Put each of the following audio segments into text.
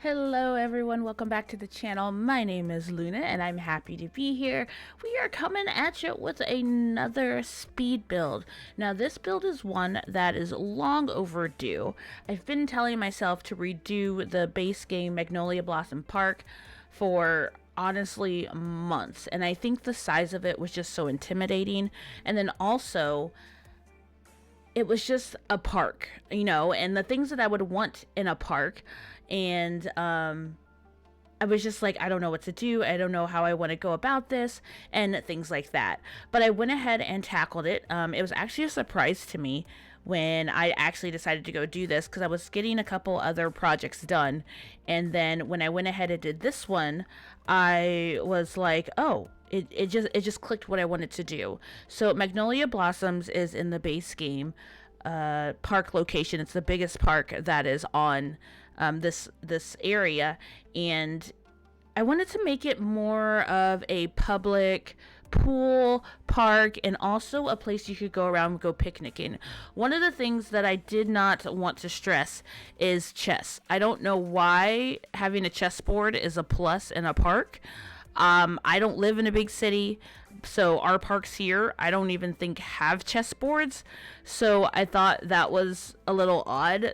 Hello everyone, welcome back to the channel. My name is Luna and I'm happy to be here. We are coming at you with another speed build. Now this build is one that is long overdue. I've been telling myself to redo the base game Magnolia Blossom Park for honestly months, and I think the size of it was just so intimidating, and then also it was just a park, and the things that I would want in a park. And I was just like, I don't know what to do. I don't know how I want to go about this and things like that. But I went ahead and tackled it. It was actually a surprise to me when I actually decided to go do this, because I was getting a couple other projects done. And then when I went ahead and did this one, I was like, oh, it just clicked what I wanted to do. So Magnolia Blossoms is in the base game park location. It's the biggest park that is on this area, and I wanted to make it more of a public pool park and also a place you could go around and go picnicking. One of the things that I did not want to stress is chess. I don't know why having a chessboard is a plus in a park. I don't live in a big city, so our parks here, I don't even think have chessboards. So I thought that was a little odd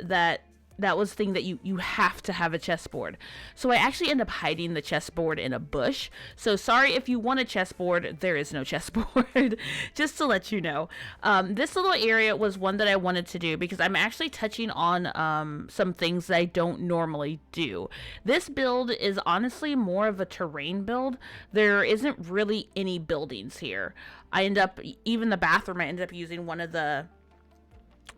that was the thing that you have to have a chessboard. So I actually end up hiding the chessboard in a bush. So sorry if you want a chessboard, there is no chessboard, just to let you know. This little area was one that I wanted to do because I'm actually touching on some things that I don't normally do. This build is honestly more of a terrain build. There isn't really any buildings here. Even the bathroom, I ended up using one of the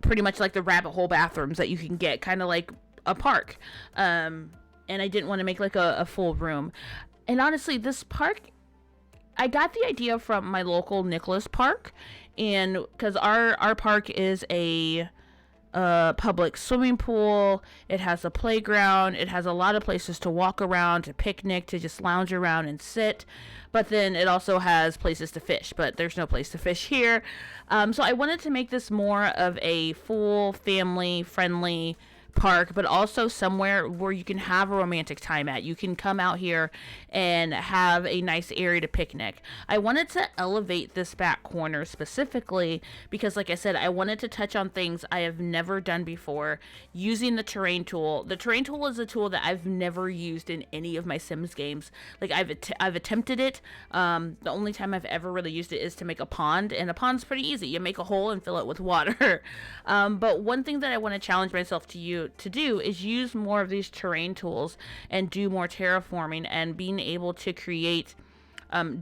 pretty much like the rabbit hole bathrooms that you can get, kind of like a park. And I didn't want to make like a full room. And honestly, this park, I got the idea from my local Nicholas Park, and because our park is a public swimming pool. It has a playground. It has a lot of places to walk around, to picnic, to just lounge around and sit. But then it also has places to fish, but there's no place to fish here. So I wanted to make this more of a full family friendly park, but also somewhere where you can have a romantic time at. You can come out here and have a nice area to picnic. I wanted to elevate this back corner specifically because, like I said, I wanted to touch on things I have never done before using the terrain tool. The terrain tool is a tool that I've never used in any of my Sims games. Like I've attempted it. The only time I've ever really used it is to make a pond, and a pond's pretty easy. You make a hole and fill it with water. But one thing that I want to challenge myself to do is use more of these terrain tools and do more terraforming and being able to create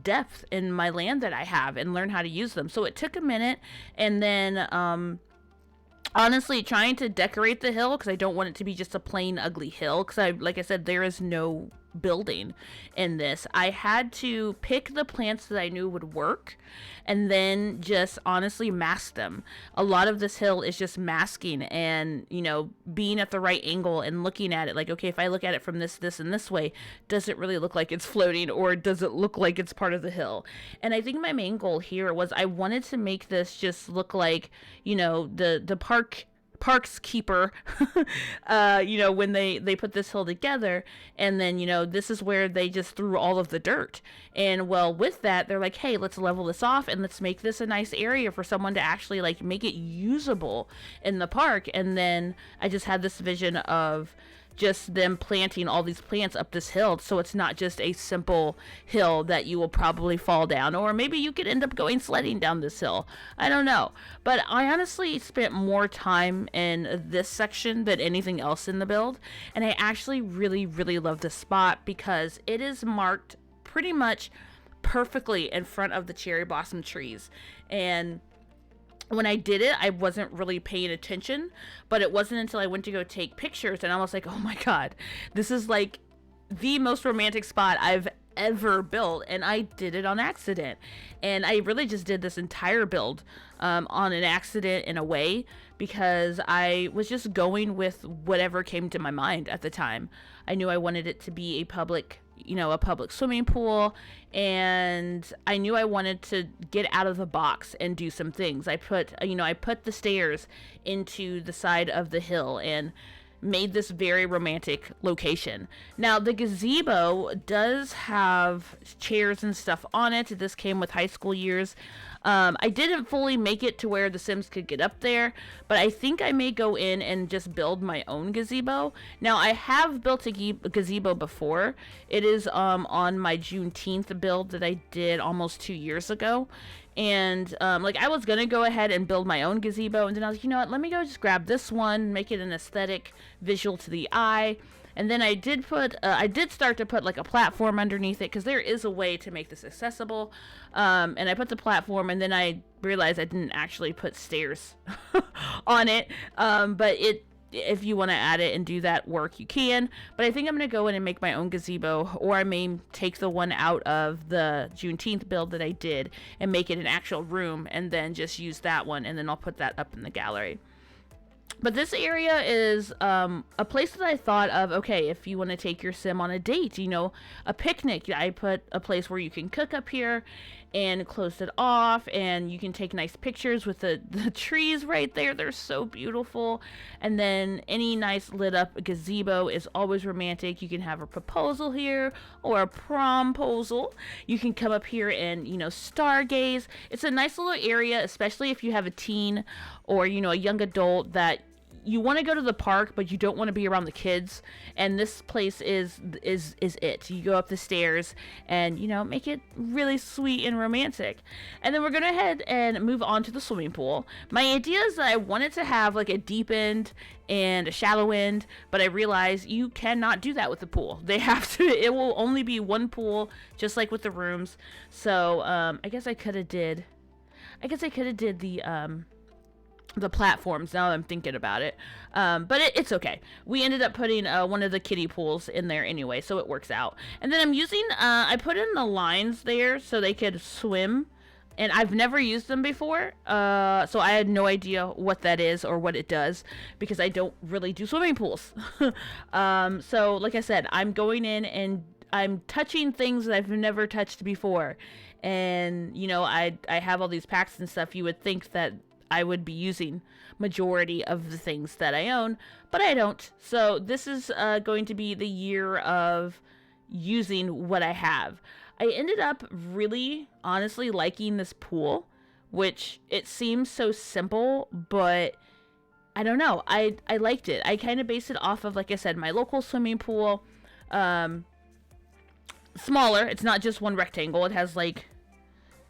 depth in my land that I have and learn how to use them. So it took a minute, and then honestly trying to decorate the hill, because I don't want it to be just a plain ugly hill, because like I said, there is no building in this. I had to pick the plants that I knew would work and then just honestly mask them. A lot of this hill is just masking and, being at the right angle and looking at it like, okay, if I look at it from this, and this way, does it really look like it's floating, or does it look like it's part of the hill? And I think my main goal here was I wanted to make this just look like, the parks keeper, when they put this hill together, and then, this is where they just threw all of the dirt. And well, with that, they're like, hey, let's level this off and let's make this a nice area for someone to actually like make it usable in the park. And then I just had this vision of just them planting all these plants up this hill, so it's not just a simple hill that you will probably fall down, or maybe you could end up going sledding down this hill. I don't know, but I honestly spent more time in this section than anything else in the build, and I actually really love this spot because it is marked pretty much perfectly in front of the cherry blossom trees. And when I did it, I wasn't really paying attention, but it wasn't until I went to go take pictures and I was like, oh my God, this is like the most romantic spot I've ever built, and I did it on accident. And I really just did this entire build on an accident in a way, because I was just going with whatever came to my mind at the time. I knew I wanted it to be a public swimming pool, and I knew I wanted to get out of the box and do some things. I put the stairs into the side of the hill, and made this very romantic location. Now, the gazebo does have chairs and stuff on it. This came with high school years. I didn't fully make it to where the Sims could get up there, but I think I may go in and just build my own gazebo. Now, I have built a gazebo before. It is on my Juneteenth build that I did almost 2 years ago. And like, I was gonna go ahead and build my own gazebo, and then I was like, you know what, let me go just grab this one, make it an aesthetic visual to the eye. And then I did start to put like a platform underneath it, because there is a way to make this accessible. And I put the platform, and then I realized I didn't actually put stairs on it. But if you want to add it and do that work, you can. But I think I'm going to go in and make my own gazebo, or I may take the one out of the Juneteenth build that I did and make it an actual room, and then just use that one, and then I'll put that up in the gallery. But this area is a place that I thought of, okay, if you want to take your sim on a date, you know, a picnic. I put a place where you can cook up here and closed it off, and you can take nice pictures with the trees right there. They're so beautiful. And then any nice lit up gazebo is always romantic. You can have a proposal here, or a promposal. You can come up here and, you know, stargaze. It's a nice little area, especially if you have a teen or, you know, a young adult that you want to go to the park, but you don't want to be around the kids. And this place is it. You go up the stairs and, you know, make it really sweet and romantic. And then we're going to head and move on to the swimming pool. My idea is that I wanted to have like a deep end and a shallow end, but I realized you cannot do that with the pool. They have to, it will only be one pool, just like with the rooms. So, I guess I could have did the platforms, now that I'm thinking about it. But it's okay. We ended up putting one of the kiddie pools in there anyway, so it works out. And then I'm using, I put in the lines there so they could swim. And I've never used them before, so I had no idea what that is or what it does, because I don't really do swimming pools. So like I said, I'm going in and I'm touching things that I've never touched before. And, you know, I have all these packs and stuff. You would think that I would be using majority of the things that I own, but I don't. So this is going to be the year of using what I have. I ended up really honestly liking this pool, which it seems so simple, but I don't know. I liked it. I kind of based it off of, like I said, my local swimming pool. Smaller. It's not just one rectangle. It has like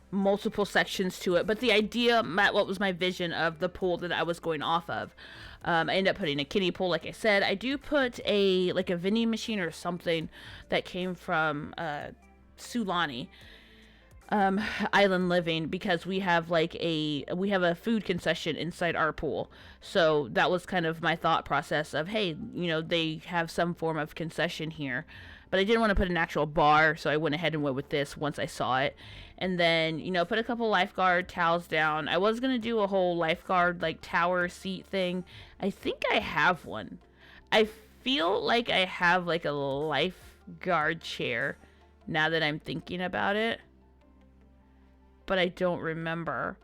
multiple sections to it, but the idea, what was my vision of the pool that I was going off of. I ended up putting a kiddie pool, like I said. I do put a vending machine or something that came from Sulani Island Living, because we have a food concession inside our pool. So that was kind of my thought process of, hey, you know, they have some form of concession here. But I didn't want to put an actual bar, so I went ahead and went with this once I saw it. And then, you know, put a couple lifeguard towels down. I was going to do a whole lifeguard, like, tower seat thing. I think I have one. I feel like I have, like, a lifeguard chair now that I'm thinking about it. But I don't remember.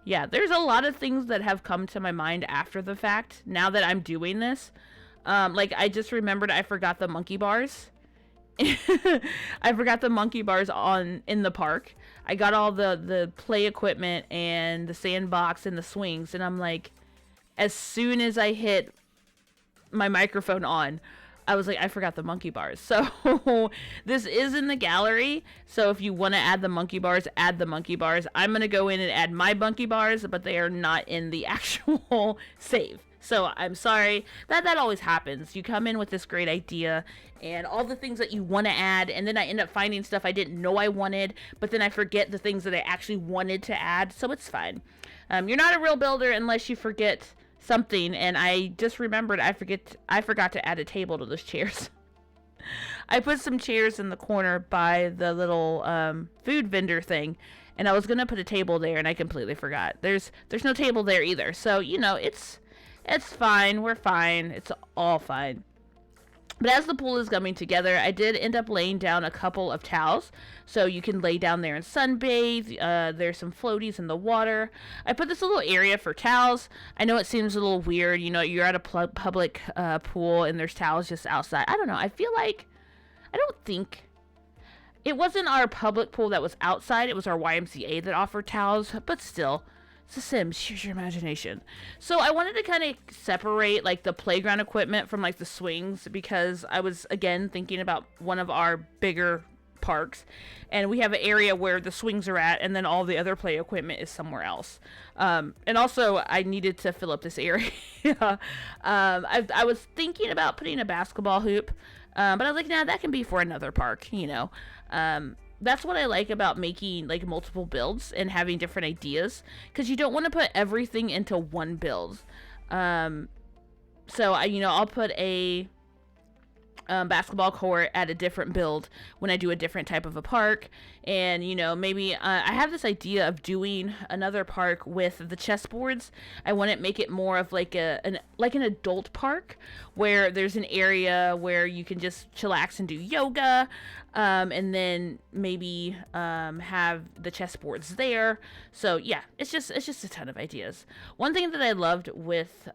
Yeah, there's a lot of things that have come to my mind after the fact, now that I'm doing this. Like, I just remembered I forgot the monkey bars. I forgot the monkey bars in the park. I got all the play equipment and the sandbox and the swings, and I'm like, as soon as I hit my microphone on, I was like, I forgot the monkey bars. So this is in the gallery, so if you want to add the monkey bars, add the monkey bars. I'm going to go in and add my monkey bars, but they are not in the actual save. So I'm sorry. That always happens. You come in with this great idea and all the things that you want to add, and then I end up finding stuff I didn't know I wanted, but then I forget the things that I actually wanted to add, so it's fine. You're not a real builder unless you forget something, and I just remembered I forgot to add a table to those chairs. I put some chairs in the corner by the little food vendor thing, and I was going to put a table there, and I completely forgot. There's no table there either, so, you know, it's fine. We're fine. It's all fine. But as the pool is coming together, I did end up laying down a couple of towels. So you can lay down there and sunbathe. There's some floaties in the water. I put this little area for towels. I know it seems a little weird. You know, you're at a public pool and there's towels just outside. I don't know. I feel like, I don't think, it wasn't our public pool that was outside. It was our YMCA that offered towels. But still, it's The Sims. Use your imagination. So I wanted to kind of separate like the playground equipment from like the swings, because I was again thinking about one of our bigger parks, and we have an area where the swings are at, and then all the other play equipment is somewhere else. And also I needed to fill up this area. I was thinking about putting a basketball hoop, but I was like, nah, that can be for another park, you know. That's what I like about making like multiple builds and having different ideas, because you don't want to put everything into one build. So I'll put a basketball court at a different build when I do a different type of a park. And maybe I have this idea of doing another park with the chessboards. I want to make it more of like an adult park, where there's an area where you can just chillax and do yoga, and then maybe have the chessboards there. So yeah, it's just a ton of ideas. One thing that I loved with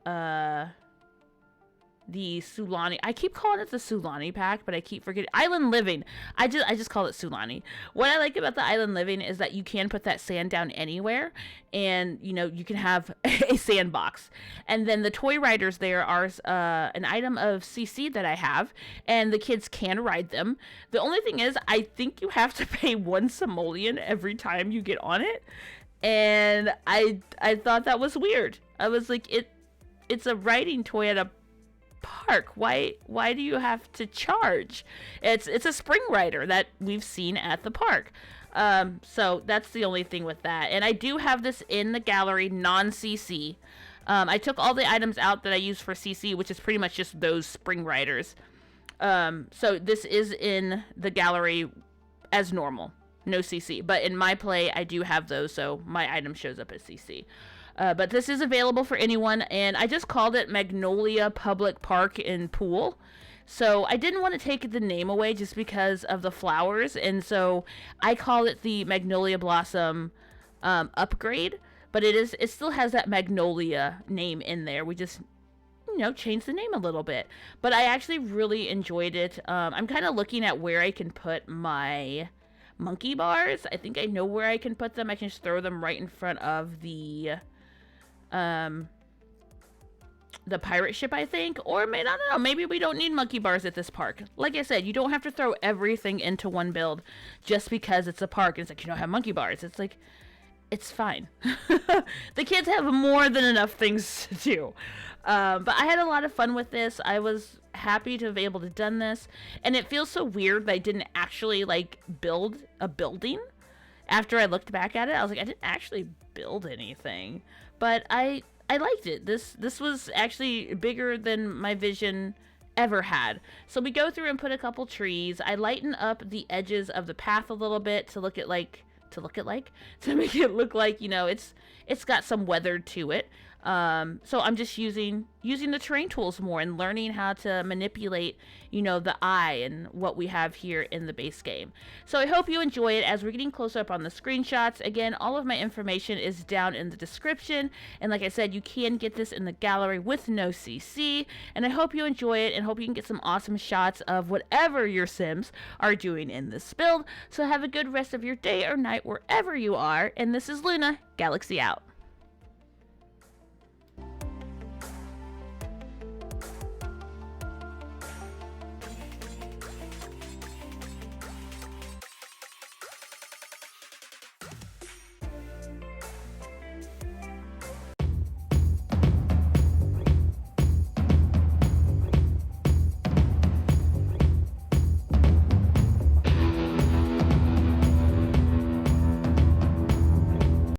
the Sulani. I keep calling it the Sulani pack, but I keep forgetting. Island Living. I just call it Sulani. What I like about the Island Living is that you can put that sand down anywhere, and you can have a sandbox. And then the toy riders there are an item of CC that I have, and the kids can ride them. The only thing is, I think you have to pay 1 simoleon every time you get on it, and I thought that was weird. I was like, it's a riding toy at a park. Why do you have to charge? It's a spring rider that we've seen at the park. So that's the only thing with that. And I do have this in the gallery non-CC. I took all the items out that I use for CC, which is pretty much just those spring riders. So this is in the gallery as normal, no CC. But in my play, I do have those, so my item shows up as CC. But this is available for anyone, and I just called it Magnolia Public Park and Pool. So I didn't want to take the name away just because of the flowers, and so I call it the Magnolia Blossom upgrade. But it still has that Magnolia name in there. We just changed the name a little bit. But I actually really enjoyed it. I'm kind of looking at where I can put my monkey bars. I think I know where I can put them. I can just throw them right in front of the pirate ship, I think. Or I don't know, maybe we don't need monkey bars at this park. Like I said, you don't have to throw everything into one build just because it's a park and it's like you don't have monkey bars. It's like, it's fine. The kids have more than enough things to do. But I had a lot of fun with this. I was happy to have able to done this, and it feels so weird that I didn't actually like build a building. After I looked back at it, I was like, I didn't actually build anything, but I liked it. This was actually bigger than my vision ever had. So we go through and put a couple trees. I lighten up the edges of the path a little bit to make it look like it's got some weather to it. So I'm just using the terrain tools more and learning how to manipulate, the eye and what we have here in the base game. So I hope you enjoy it. As we're getting closer up on the screenshots, again, all of my information is down in the description. And like I said, you can get this in the gallery with no CC. And I hope you enjoy it and hope you can get some awesome shots of whatever your Sims are doing in this build. So have a good rest of your day or night wherever you are. And this is Luna, Galaxy out.